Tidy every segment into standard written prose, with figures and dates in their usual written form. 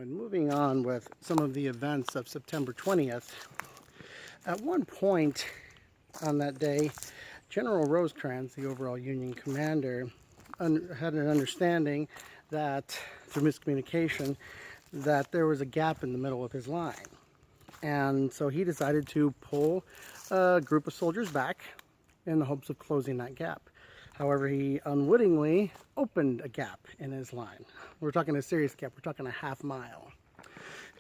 And moving on with some of the events of September 20th, at one point on that day, General Rosecrans, the overall Union commander, had an understanding that, through miscommunication, that there was a gap in the middle of his line. And so he decided to pull a group of soldiers back in the hopes of closing that gap. However, he unwittingly opened a gap in his line. We're talking a serious gap. We're talking a half mile.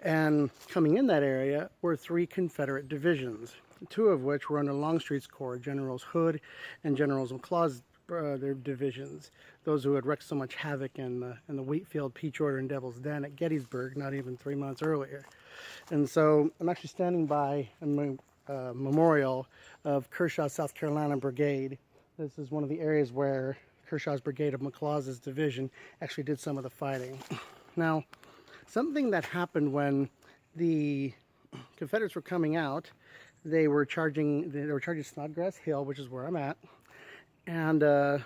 And coming in that area were 3 Confederate divisions, 2 of which were under Longstreet's corps, Generals Hood and Generals McLaws, their divisions, those who had wreaked so much havoc in the Wheatfield, Peach Order, and Devil's Den at Gettysburg not even 3 months earlier. And so I'm actually standing by a memorial of Kershaw's South Carolina Brigade. This is one of the areas where Kershaw's brigade of McLaws's division actually did some of the fighting. Now, something that happened when the Confederates were coming out, they were charging Snodgrass Hill, which is where I'm at, and the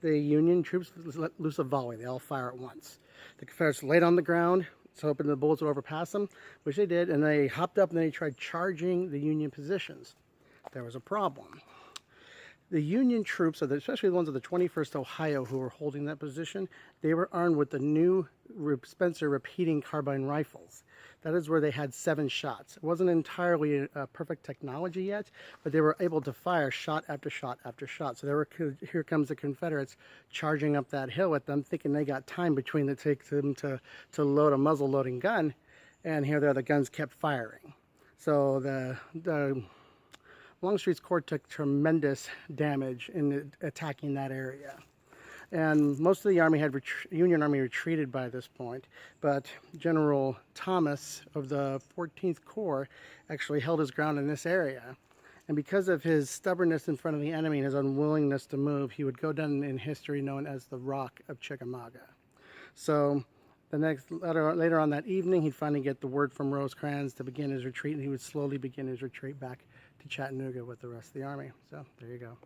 Union troops let loose a volley. They all fire at once. The Confederates laid on the ground, so hoping the bullets would overpass them, which they did, and they hopped up and they tried charging the Union positions. There was a problem. The Union troops, especially the ones of the 21st Ohio who were holding that position, they were armed with the new Spencer repeating carbine rifles. That is where they had 7 shots. It wasn't entirely a perfect technology yet, but they were able to fire shot after shot after shot. So here comes the Confederates charging up that hill with them, thinking they got time between it takes them to load a muzzle loading gun, and here the guns kept firing. So the Longstreet's corps took tremendous damage in attacking that area. And most of the army Union Army retreated by this point, but General Thomas of the 14th Corps actually held his ground in this area. And because of his stubbornness in front of the enemy and his unwillingness to move, he would go down in history known as the Rock of Chicamauga. So later on that evening, he'd finally get the word from Rosecrans to begin his retreat, and he would slowly begin his retreat back to Chattanooga with the rest of the army. So there you go.